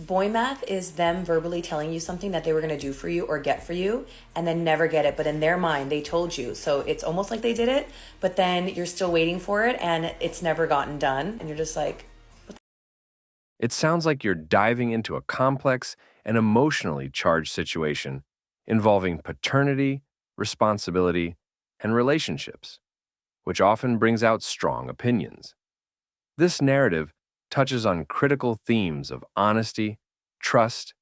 Boy math is them verbally telling you something that they were going to do for you or get for you and then never get it. But in their mind, they told you. So it's almost like they did it, but then you're still waiting for it and it's never gotten done. And you're just like, It sounds like you're diving into a complex and emotionally charged situation involving paternity, responsibility, and relationships, which often brings out strong opinions. This narrative touches on critical themes of honesty, trust,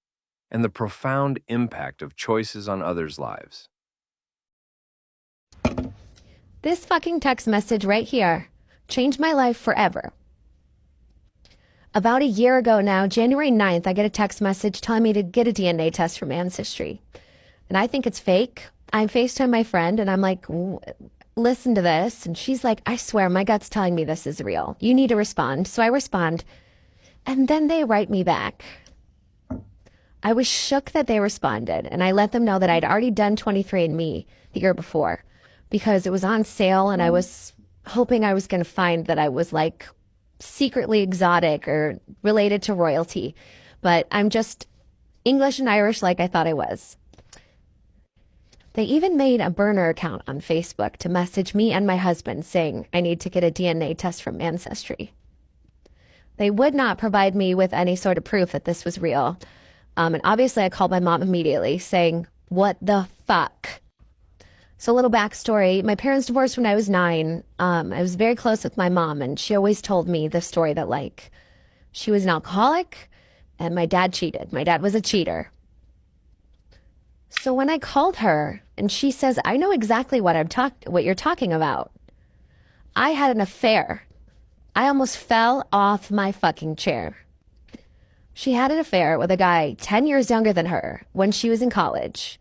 and the profound impact of choices on others' lives. This fucking text message right here changed my life forever. About a year ago now, January 9th, I get a text message telling me to get a DNA test from Ancestry. And I think it's fake. I FaceTime my friend and I'm like, listen to this. And she's like, I swear my gut's telling me this is real. You need to respond. So I respond. And then they write me back. I was shook that they responded. And I let them know that I'd already done 23andMe the year before because it was on sale. And I was hoping I was going to find that I was like secretly exotic or related to royalty. But I'm just English and Irish like I thought I was. They even made a burner account on Facebook to message me and my husband saying I need to get a DNA test from Ancestry. They would not provide me with any sort of proof that this was real. And obviously I called my mom immediately saying, what the fuck? So a little backstory. My parents divorced when I was 9. I was very close with my mom and she always told me the story that like she was an alcoholic and my dad cheated. My dad was a cheater. So when I called her and she says, I know exactly what you're talking about. I had an affair. I almost fell off my fucking chair. She had an affair with a guy 10 years younger than her when she was in college.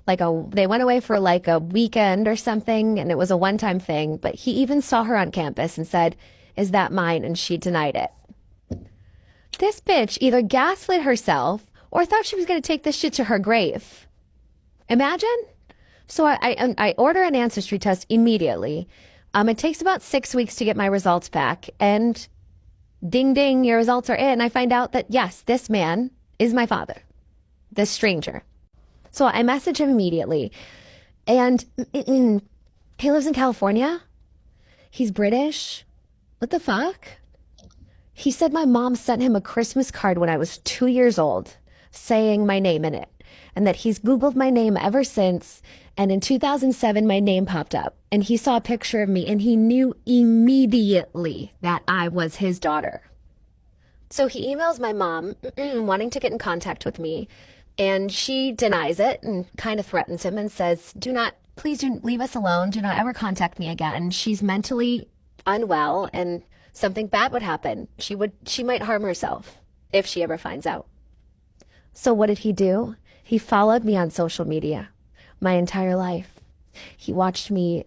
They went away for like a weekend or something and it was a one-time thing, but he even saw her on campus and said, is that mine? And she denied it. This bitch either gaslit herself or thought she was going to take this shit to her grave. Imagine? So I order an ancestry test immediately. It takes about 6 weeks to get my results back. And ding, ding, your results are in. I find out that, yes, this man is my father, this stranger. So I message him immediately. And he lives in California. He's British. What the fuck? He said my mom sent him a Christmas card when I was 2 years old saying my name in it. And that he's Googled my name ever since. And in 2007, my name popped up. And he saw a picture of me and he knew immediately that I was his daughter. So he emails my mom wanting to get in contact with me. And she denies it and kind of threatens him and says, please do leave us alone. Do not ever contact me again. She's mentally unwell and something bad would happen. She might harm herself if she ever finds out. So what did he do? He followed me on social media my entire life. He watched me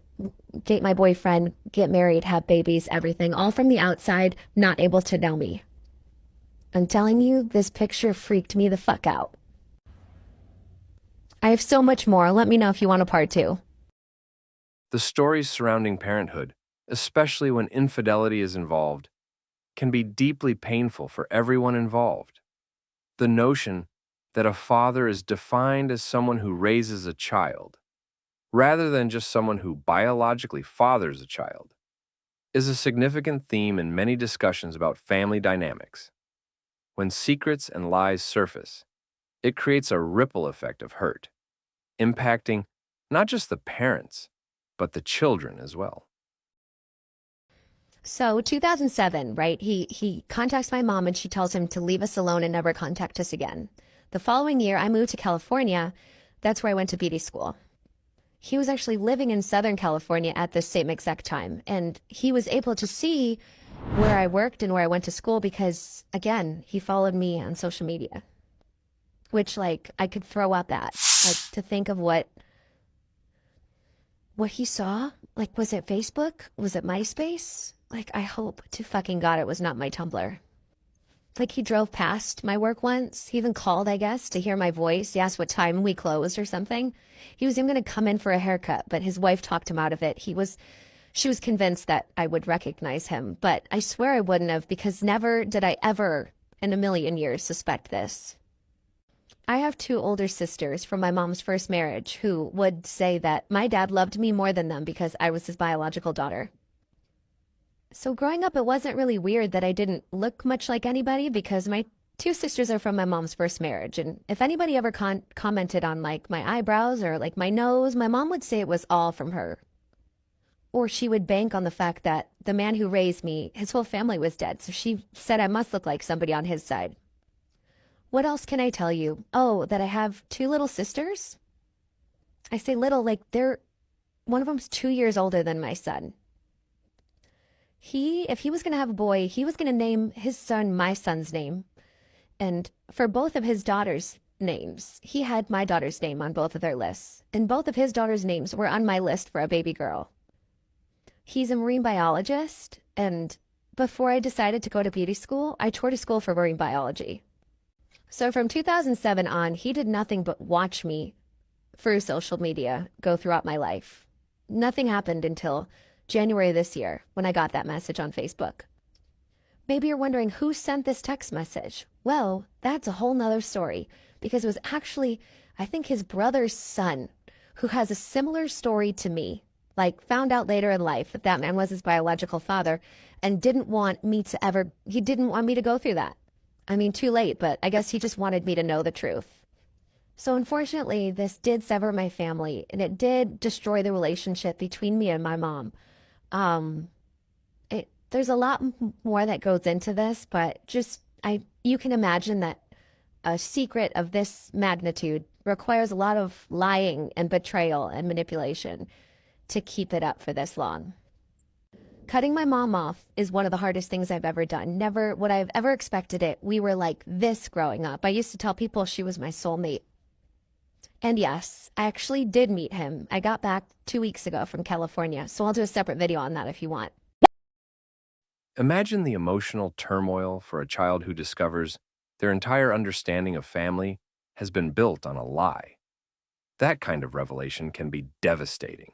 date my boyfriend, get married, have babies, everything, all from the outside, not able to know me. I'm telling you, this picture freaked me the fuck out. I have so much more. Let me know if you want a part 2. The stories surrounding parenthood, especially when infidelity is involved, can be deeply painful for everyone involved. The notion that a father is defined as someone who raises a child, rather than just someone who biologically fathers a child, is a significant theme in many discussions about family dynamics. When secrets and lies surface, it creates a ripple effect of hurt, impacting not just the parents, but the children as well. So 2007, right? He contacts my mom and she tells him to leave us alone and never contact us again. The following year, I moved to California. That's where I went to beauty school. He was actually living in Southern California at the same exact time. And he was able to see where I worked and where I went to school because, again, he followed me on social media. Which, like, I could throw up at. Like, to think of what he saw. Like, was it Facebook? Was it MySpace? Like, I hope to fucking God it was not my Tumblr. Like, he drove past my work once. He even called, I guess, to hear my voice. He asked what time we closed or something. He was even going to come in for a haircut, but his wife talked him out of it. She was convinced that I would recognize him, but I swear I wouldn't have because never did I ever in a million years suspect this. I have two older sisters from my mom's first marriage who would say that my dad loved me more than them because I was his biological daughter. So growing up, it wasn't really weird that I didn't look much like anybody because my two sisters are from my mom's first marriage. And if anybody ever commented on like my eyebrows or like my nose, my mom would say it was all from her. Or she would bank on the fact that the man who raised me, his whole family was dead. So she said I must look like somebody on his side. What else can I tell you? Oh, that I have two little sisters? I say little, like one of them's 2 years older than my son. If he was going to have a boy, he was going to name his son my son's name. And for both of his daughters' names, he had my daughter's name on both of their lists. And both of his daughters' names were on my list for a baby girl. He's a marine biologist. And before I decided to go to beauty school, I toured a school for marine biology. So from 2007 on, he did nothing but watch me through social media go throughout my life. Nothing happened until January this year when I got that message on Facebook. Maybe you're wondering who sent this text message. Well, that's a whole nother story because it was actually, I think, his brother's son who has a similar story to me, like found out later in life that that man was his biological father and didn't want me to go through that. I mean, too late, but I guess he just wanted me to know the truth. So unfortunately, this did sever my family, and it did destroy the relationship between me and my mom. There's a lot more that goes into this, but you can imagine that a secret of this magnitude requires a lot of lying and betrayal and manipulation to keep it up for this long. Cutting my mom off is one of the hardest things I've ever done. Never would I have ever expected it. We were like this growing up. I used to tell people she was my soulmate. And yes, I actually did meet him. I got back 2 weeks ago from California, so I'll do a separate video on that if you want. Imagine the emotional turmoil for a child who discovers their entire understanding of family has been built on a lie. That kind of revelation can be devastating.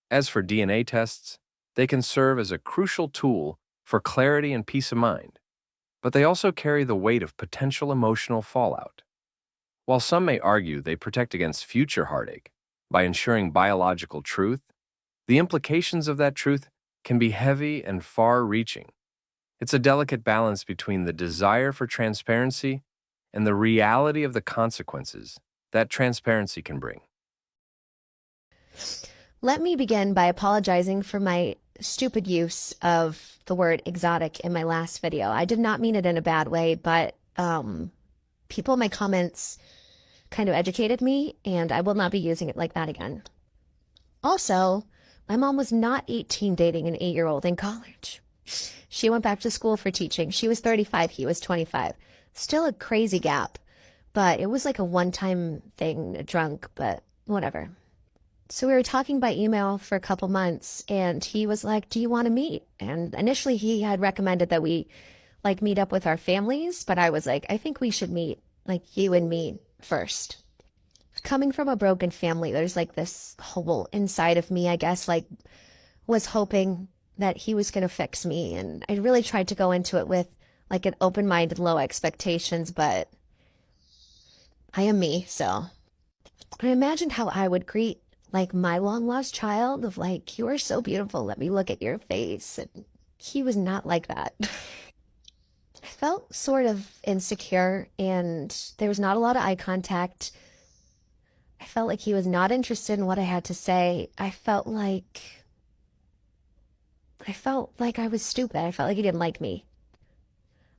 As for DNA tests, they can serve as a crucial tool for clarity and peace of mind, but they also carry the weight of potential emotional fallout. While some may argue they protect against future heartache by ensuring biological truth, the implications of that truth can be heavy and far-reaching. It's a delicate balance between the desire for transparency and the reality of the consequences that transparency can bring. Let me begin by apologizing for my stupid use of the word exotic in my last video. I did not mean it in a bad way, but people in my comments kind of educated me, and I will not be using it like that again. Also, my mom was not 18 dating an 8-year-old in college. She went back to school for teaching. She was 35, he was 25. Still a crazy gap, but it was like a one-time thing, drunk, but whatever. So we were talking by email for a couple months, and he was like, do you want to meet? And initially he had recommended that we like meet up with our families, but I was like, I think we should meet like you and me first. Coming from a broken family, there's like this hole inside of me, I guess, like was hoping that he was going to fix me. And I really tried to go into it with like an open-minded, low expectations, but I am me. So I imagined how I would greet like my long lost child of like, you are so beautiful. Let me look at your face. And he was not like that. I felt sort of insecure and there was not a lot of eye contact. I felt like he was not interested in what I had to say. I felt like I was stupid. I felt like he didn't like me.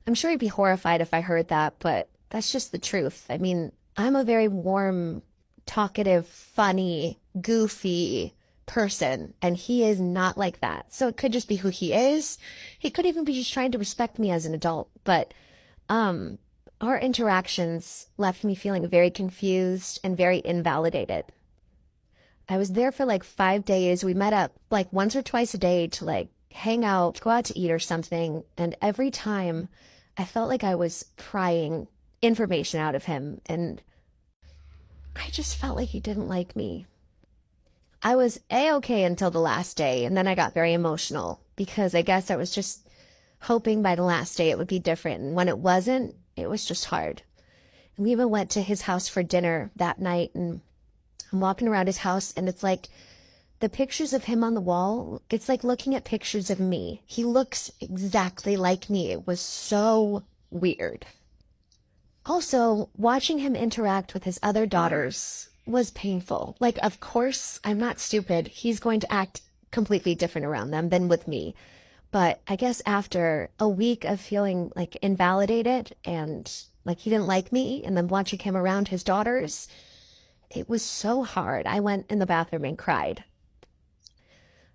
I'm sure he'd be horrified if I heard that, but that's just the truth. I mean, I'm a very warm, talkative, funny, goofy person, and he is not like that. So it could just be who he is. He could even be just trying to respect me as an adult, but our interactions left me feeling very confused and very invalidated. I was there for like 5 days. We met up like once or twice a day to like hang out, go out to eat or something. And every time I felt like I was prying information out of him. And I just felt like he didn't like me. I was A-okay until the last day. And then I got very emotional because I guess I was just hoping by the last day it would be different. And when it wasn't, it was just hard. And we even went to his house for dinner that night, and I'm walking around his house, and it's like the pictures of him on the wall, it's like looking at pictures of me. He looks exactly like me. It was so weird. Also, watching him interact with his other daughters was painful. Like, of course, I'm not stupid. He's going to act completely different around them than with me. But I guess after a week of feeling like invalidated and like he didn't like me, and then watching him around his daughters, it was so hard. I went in the bathroom and cried.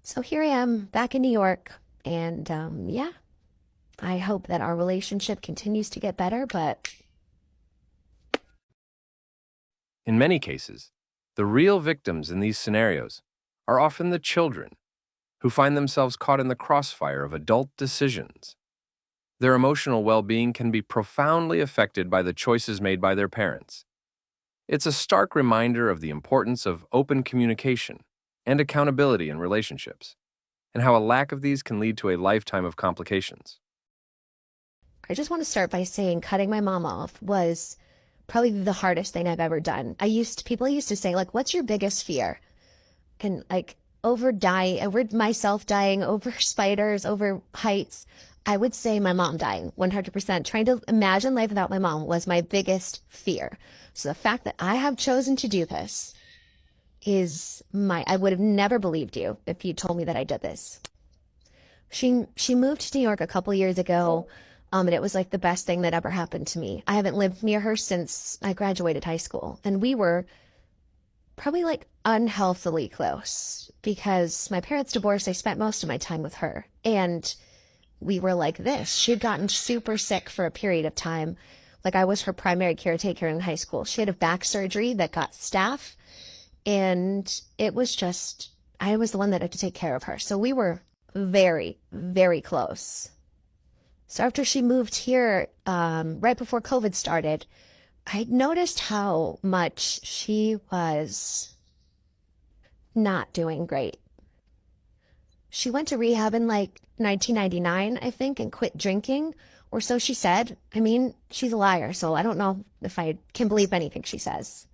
So here I am back in New York. And yeah, I hope that our relationship continues to get better. But In many cases, the real victims in these scenarios are often the children who find themselves caught in the crossfire of adult decisions. Their emotional well-being can be profoundly affected by the choices made by their parents. It's a stark reminder of the importance of open communication and accountability in relationships, and how a lack of these can lead to a lifetime of complications. I just want to start by saying cutting my mom off was probably the hardest thing I've ever done. People used to say, like, what's your biggest fear? And like over myself dying, over spiders, over heights, I would say my mom dying 100%. Trying to imagine life without my mom was my biggest fear. So the fact that I have chosen to do this I would have never believed you if you told me that I did this. She moved to New York a couple years ago, and it was like the best thing that ever happened to me. I haven't lived near her since I graduated high school, and we were probably like unhealthily close because my parents divorced. I spent most of my time with her, and we were like this. She had gotten super sick for a period of time. Like I was her primary caretaker in high school. She had a back surgery that got staph, and it was just, I was the one that had to take care of her. So we were very, very close. So after she moved here, right before COVID started, I noticed how much she was not doing great. She went to rehab in like 1999, I think, and quit drinking, or so she said. I mean, she's a liar, so I don't know if I can believe anything she says.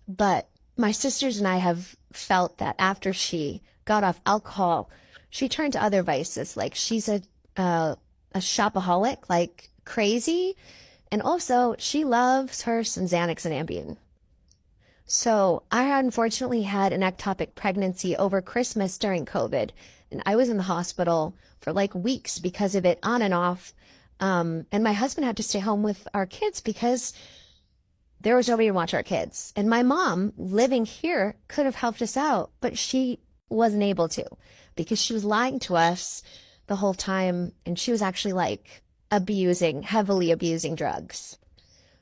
But my sisters and I have felt that after she got off alcohol, she turned to other vices. Like she's a shopaholic, like crazy. And also, she loves her some Xanax and Ambien. So I unfortunately had an ectopic pregnancy over Christmas during COVID, and I was in the hospital for like weeks because of it, on and off. And my husband had to stay home with our kids because there was nobody to watch our kids. And my mom, living here, could have helped us out, but she wasn't able to because she was lying to us the whole time, and she was actually like heavily abusing drugs.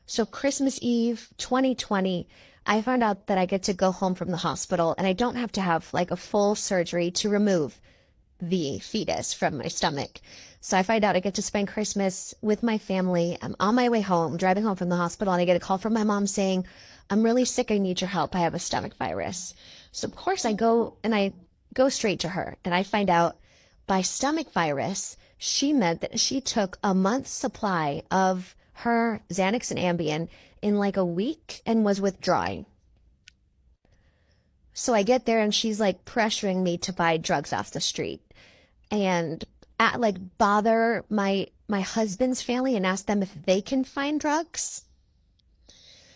So Christmas Eve 2020, I found out that I get to go home from the hospital and I don't have to have like a full surgery to remove the fetus from my stomach. So I find out I get to spend Christmas with my family. I'm on my way home, driving home from the hospital, and I get a call from my mom saying, I'm really sick. I need your help. I have a stomach virus. So of course I go straight to her, and I find out by stomach virus, she meant that she took a month's supply of her Xanax and Ambien in like a week and was withdrawing. So I get there and she's like pressuring me to buy drugs off the street and bother my husband's family and ask them if they can find drugs.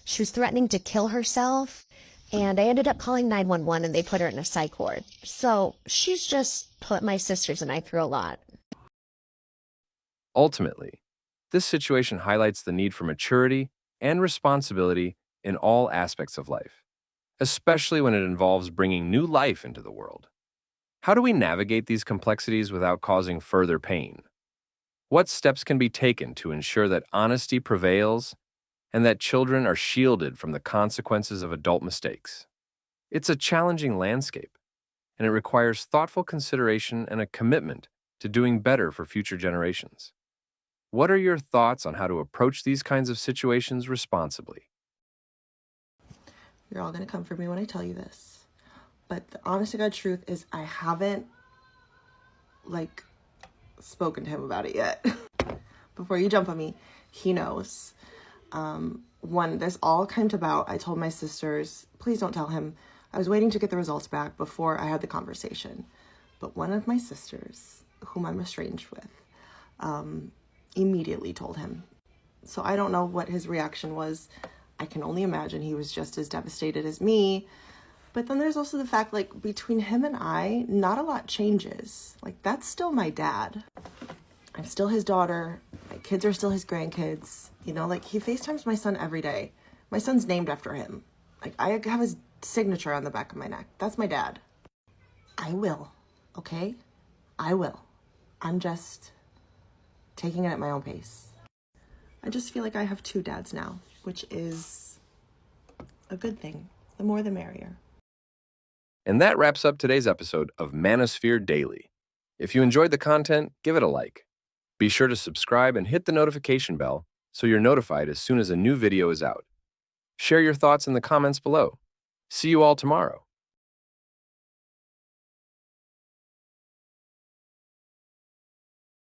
She was threatening to kill herself, and I ended up calling 911 and they put her in a psych ward. So she's just put my sisters and I through a lot. Ultimately, this situation highlights the need for maturity and responsibility in all aspects of life, especially when it involves bringing new life into the world. How do we navigate these complexities without causing further pain? What steps can be taken to ensure that honesty prevails and that children are shielded from the consequences of adult mistakes? It's a challenging landscape, and it requires thoughtful consideration and a commitment to doing better for future generations. What are your thoughts on how to approach these kinds of situations responsibly? You're all going to come for me when I tell you this. But the honest to God truth is I haven't spoken to him about it yet. Before you jump on me, he knows. When this all came about, I told my sisters, please don't tell him. I was waiting to get the results back before I had the conversation. But one of my sisters, whom I'm estranged with, immediately told him. So I don't know what his reaction was. I can only imagine he was just as devastated as me. But then there's also the fact, like, between him and I, not a lot changes. Like, that's still my dad. I'm still his daughter. My kids are still his grandkids. You know, like, he FaceTimes my son every day. My son's named after him. Like, I have his signature on the back of my neck. That's my dad. I will, okay? I will. I'm just taking it at my own pace. I just feel like I have two dads now, which is a good thing. The more the merrier. And that wraps up today's episode of Manosphere Daily. If you enjoyed the content, give it a like. Be sure to subscribe and hit the notification bell so you're notified as soon as a new video is out. Share your thoughts in the comments below. See you all tomorrow.